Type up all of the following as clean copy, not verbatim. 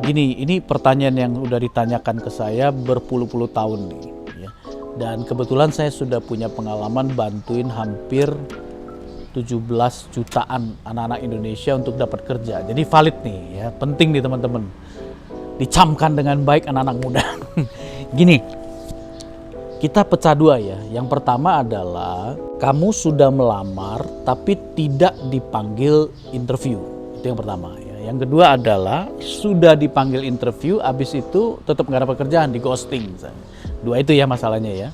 Gini, ini pertanyaan yang udah ditanyakan ke saya berpuluh-puluh tahun nih, ya. Dan kebetulan saya sudah punya pengalaman bantuin hampir 17 jutaan anak-anak Indonesia untuk dapat kerja. Jadi valid nih, ya, penting nih teman-teman. Dicamkan dengan baik anak-anak muda. Gini, kita pecah dua ya. Yang pertama adalah kamu sudah melamar tapi tidak dipanggil interview. Itu yang pertama ya. Yang kedua adalah sudah dipanggil interview, habis itu tetap nggak dapat kerjaan, di ghosting misalnya. Dua itu ya masalahnya ya.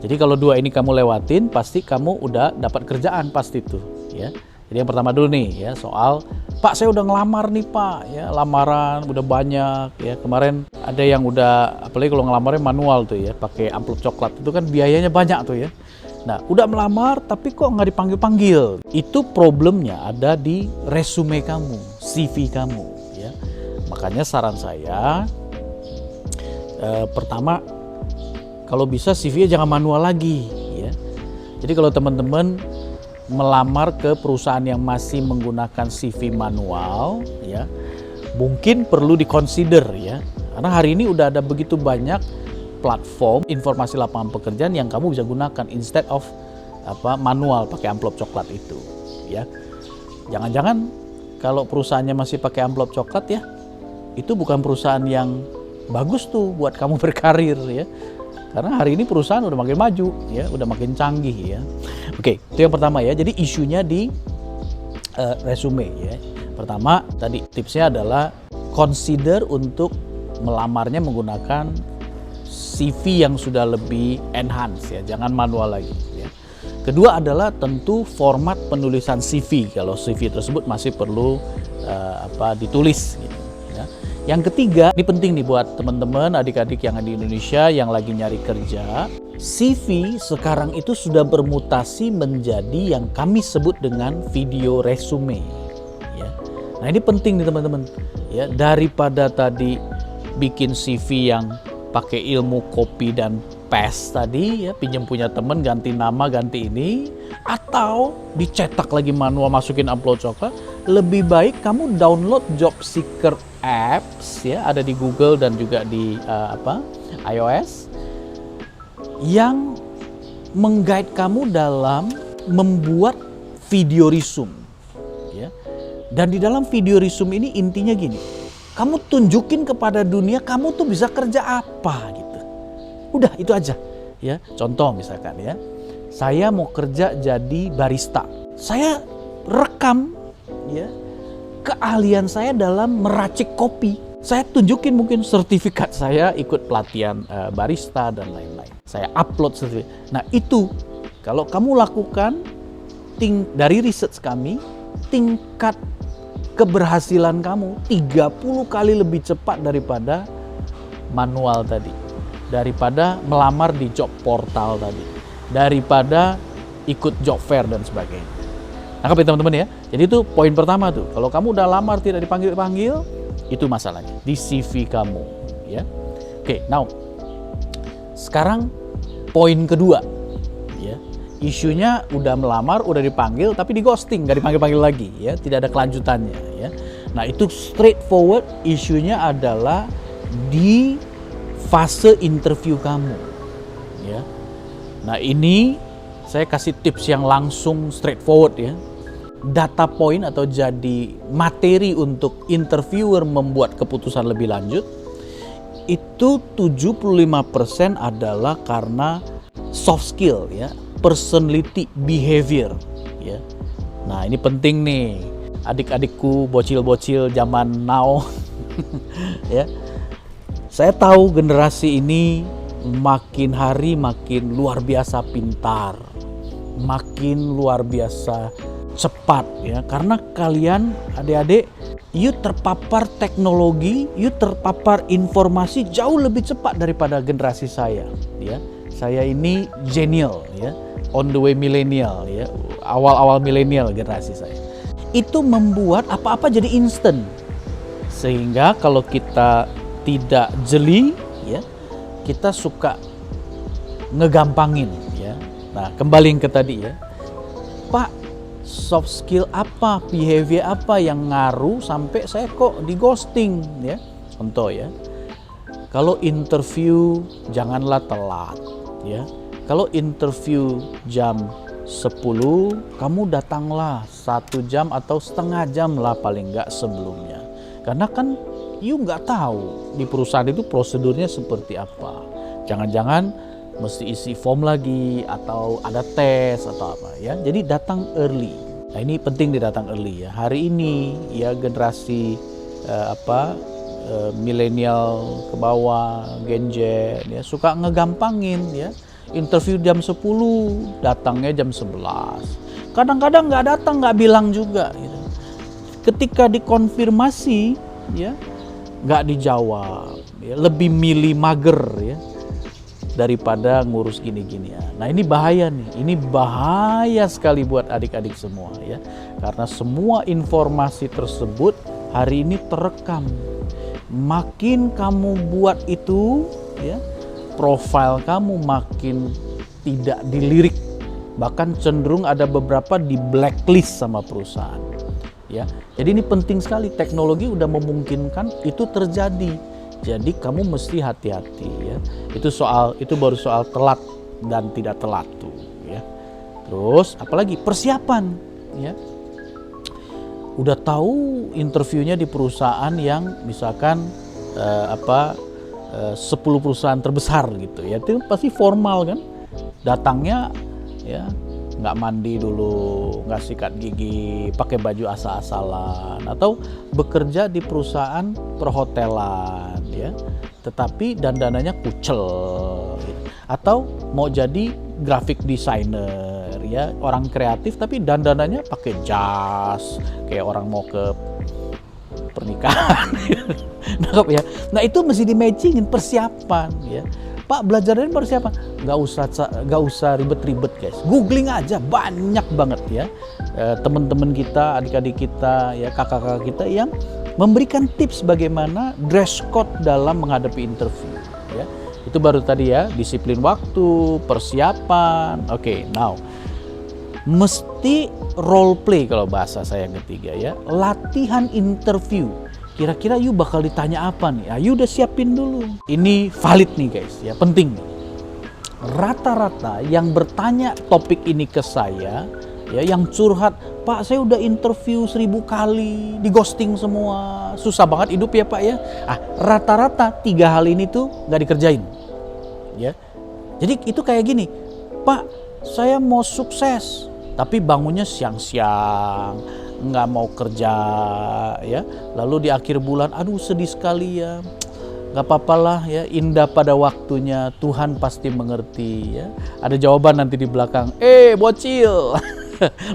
Jadi kalau dua ini kamu lewatin, pasti kamu udah dapat kerjaan pasti itu ya. Jadi yang pertama dulu nih ya, soal Pak saya udah ngelamar nih Pak ya, lamaran udah banyak ya. Kemarin ada yang udah, apalagi kalau ngelamarnya manual tuh ya, pakai amplop coklat, itu kan biayanya banyak tuh ya. Nah udah melamar tapi kok nggak dipanggil-panggil. Itu problemnya ada di resume kamu, CV kamu ya. Makanya saran saya pertama, kalau bisa CV-nya jangan manual lagi ya. Jadi kalau teman-teman melamar ke perusahaan yang masih menggunakan CV manual ya, mungkin perlu dikonsider ya. Karena hari ini udah ada begitu banyak platform informasi lapangan pekerjaan yang kamu bisa gunakan instead of manual pakai amplop coklat itu ya. Jangan-jangan kalau perusahaannya masih pakai amplop coklat ya, itu bukan perusahaan yang bagus tuh buat kamu berkarir ya. Karena hari ini perusahaan udah makin maju ya, udah makin canggih ya. Oke, itu yang pertama ya. Jadi isunya di resume ya. Pertama tadi tipsnya adalah consider untuk melamarnya menggunakan CV yang sudah lebih enhance ya, jangan manual lagi ya. Kedua adalah tentu format penulisan CV kalau CV tersebut masih perlu ditulis gitu. Yang ketiga, ini penting nih buat teman-teman, adik-adik yang ada di Indonesia yang lagi nyari kerja. CV sekarang itu sudah bermutasi menjadi yang kami sebut dengan video resume. Ya. Nah ini penting nih teman-teman. Ya, daripada tadi bikin CV yang pakai ilmu copy dan paste tadi, ya, pinjam punya teman, ganti nama, ganti ini, atau dicetak lagi manual, masukin amplop coklat. Lebih baik kamu download job seeker apps ya, ada di Google dan juga di iOS yang mengguide kamu dalam membuat video resume ya. Dan di dalam video resume ini intinya gini, kamu tunjukin kepada dunia kamu tuh bisa kerja apa gitu. Udah itu aja ya. Contoh misalkan ya, saya mau kerja jadi barista. Saya rekam ya keahlian saya dalam meracik kopi. Saya tunjukin mungkin sertifikat saya ikut pelatihan barista dan lain-lain. Saya upload sertifikat. Nah itu kalau kamu lakukan dari research kami, tingkat keberhasilan kamu 30 kali lebih cepat daripada manual tadi. Daripada melamar di job portal tadi. Daripada ikut job fair dan sebagainya. Nangkap ya teman-teman ya. Jadi itu poin pertama tuh. Kalau kamu udah lamar tidak dipanggil-panggil, itu masalahnya di CV kamu ya. Oke, now sekarang poin kedua ya. Isunya udah melamar, udah dipanggil tapi di ghosting, nggak dipanggil-panggil lagi ya, tidak ada kelanjutannya ya. Nah, itu straightforward, isunya adalah di fase interview kamu ya. Nah, ini saya kasih tips yang langsung straightforward ya. Data point atau jadi materi untuk interviewer membuat keputusan lebih lanjut itu 75% adalah karena soft skill ya, personality, behavior ya. Nah, ini penting nih adik-adikku bocil-bocil zaman now ya. Saya tahu generasi ini makin hari makin luar biasa pintar, makin luar biasa cepat ya, karena kalian adik-adik you terpapar teknologi, you terpapar informasi jauh lebih cepat daripada generasi saya ya. Saya ini genial ya, on the way millennial ya, awal-awal millennial generasi saya. Itu membuat apa-apa jadi instant. Sehingga kalau kita tidak jeli ya, kita suka ngegampangin ya. Nah, kembali ke tadi ya. Pak, soft skill apa, behavior apa yang ngaruh sampai saya kok di ghosting ya. Contoh ya, kalau interview janganlah telat ya. Kalau interview jam 10, kamu datanglah 1 jam atau setengah jam lah paling nggak sebelumnya. Karena kan you nggak tahu di perusahaan itu prosedurnya seperti apa. Jangan-jangan mesti isi form lagi atau ada tes atau apa ya. Jadi datang early. Nah ini penting datang early ya. Hari ini ya generasi milenial ke bawah, Gen Z ya suka ngegampangin ya. Interview jam 10, datangnya jam 11. Kadang-kadang nggak datang, nggak bilang juga gitu. Ketika dikonfirmasi ya nggak dijawab ya, lebih milih mager ya daripada ngurus gini-gini ya. Nah ini bahaya nih, ini bahaya sekali buat adik-adik semua ya, karena semua informasi tersebut hari ini terekam. Makin kamu buat itu ya, profil kamu makin tidak dilirik, bahkan cenderung ada beberapa di blacklist sama perusahaan ya. Jadi ini penting sekali, teknologi udah memungkinkan itu terjadi. Jadi kamu mesti hati-hati ya. Itu baru soal telat dan tidak telat tuh ya. Terus apalagi persiapan ya. Udah tahu interviewnya di perusahaan yang misalkan 10 perusahaan terbesar gitu ya, itu pasti formal kan, datangnya ya nggak mandi dulu, nggak sikat gigi, pakai baju asal-asalan, atau bekerja di perusahaan perhotelan ya, tetapi dandanannya kucel gitu. Atau mau jadi graphic designer ya, orang kreatif tapi dandanannya pakai jas kayak orang mau ke pernikahan. Ya. Nah itu mesti di-matchingin, persiapan ya. Pak belajar dari persiapan, nggak usah ribet-ribet guys. Googling aja banyak banget ya teman-teman kita, adik-adik kita, ya kakak-kakak kita yang memberikan tips bagaimana dress code dalam menghadapi interview. Ya, itu baru tadi ya, disiplin waktu, persiapan. Oke, now mesti role play kalau bahasa saya yang ketiga ya, latihan interview. Kira-kira you bakal ditanya apa nih? You udah siapin dulu. Ini valid nih guys ya, penting nih. Rata-rata yang bertanya topik ini ke saya ya, yang curhat, Pak saya udah interview 1000 kali, di ghosting semua, susah banget hidup ya Pak ya. Rata-rata 3 hal ini tuh nggak dikerjain ya. Jadi itu kayak gini, Pak saya mau sukses tapi bangunnya siang-siang, nggak mau kerja ya, lalu di akhir bulan aduh sedih sekali ya, nggak apa-apalah ya, indah pada waktunya, Tuhan pasti mengerti ya. Ada jawaban nanti di belakang, bocil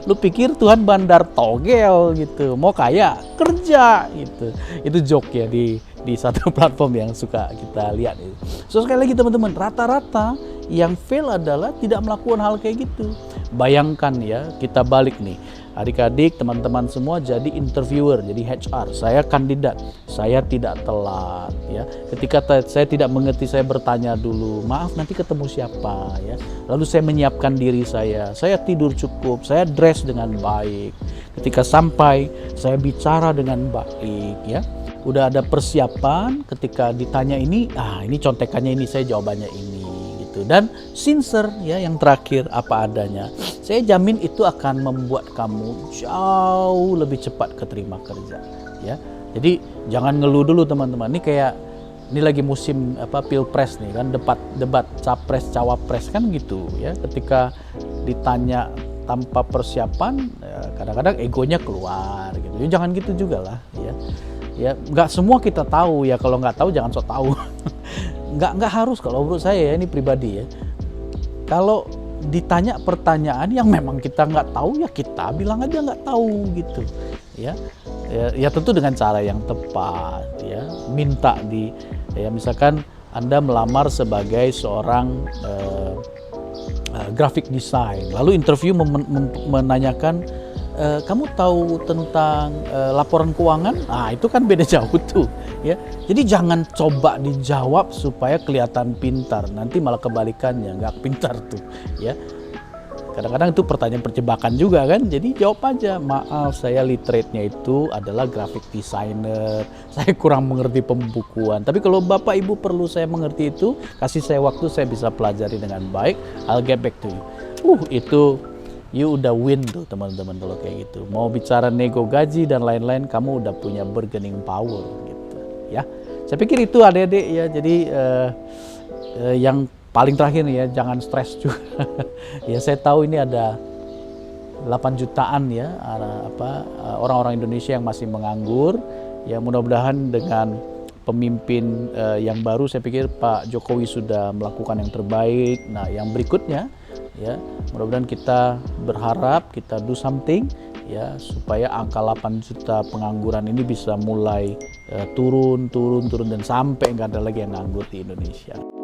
lu pikir Tuhan bandar togel gitu, mau kaya kerja gitu. Itu joke ya di satu platform yang suka kita lihat itu. So sekali lagi teman-teman, rata-rata yang fail adalah tidak melakukan hal kayak gitu. Bayangkan ya, kita balik nih, adik-adik, teman-teman semua jadi interviewer, jadi HR. Saya kandidat, saya tidak telat ya. Ketika saya tidak mengerti, saya bertanya dulu, maaf nanti ketemu siapa ya. Lalu saya menyiapkan diri saya tidur cukup, saya dress dengan baik. Ketika sampai, saya bicara dengan baik ya. Udah ada persiapan, ketika ditanya ini contekannya ini, saya jawabannya ini gitu. Dan sincere ya, yang terakhir apa adanya. Saya jamin itu akan membuat kamu jauh lebih cepat keterima kerja ya. Jadi jangan ngeluh dulu teman-teman. Ini lagi musim pilpres nih kan, debat capres cawapres kan gitu ya. Ketika ditanya tanpa persiapan, kadang-kadang egonya keluar gitu. Ya, jangan gitu juga lah ya. Ya nggak semua kita tahu ya, kalau nggak tahu jangan sok tahu. nggak harus, kalau menurut saya ya, ini pribadi ya. Kalau ditanya pertanyaan yang memang kita nggak tahu ya, kita bilang aja nggak tahu gitu ya. Ya tentu dengan cara yang tepat ya. Minta misalkan Anda melamar sebagai seorang graphic design, lalu interview menanyakan, kamu tahu tentang laporan keuangan? Itu kan beda jauh tuh ya. Jadi jangan coba dijawab supaya kelihatan pintar, nanti malah kebalikannya, nggak pintar tuh ya. Kadang-kadang itu pertanyaan perjebakan juga kan. Jadi jawab aja, maaf saya literate-nya itu adalah graphic designer, saya kurang mengerti pembukuan. Tapi kalau Bapak Ibu perlu saya mengerti itu, kasih saya waktu, saya bisa pelajari dengan baik, I'll get back to you. Itu you udah win tuh teman-teman kalau kayak gitu. Mau bicara nego gaji dan lain-lain, kamu udah punya bargaining power gitu ya. Saya pikir itu adik-adik ya. Jadi yang paling terakhir nih ya, jangan stres juga. Ya saya tahu ini ada 8 jutaan ya orang-orang Indonesia yang masih menganggur. Ya mudah-mudahan dengan pemimpin yang baru, saya pikir Pak Jokowi sudah melakukan yang terbaik. Nah yang berikutnya ya mudah-mudahan kita berharap kita do something ya supaya angka 8 juta pengangguran ini bisa mulai turun dan sampai nggak ada lagi yang nganggur di Indonesia.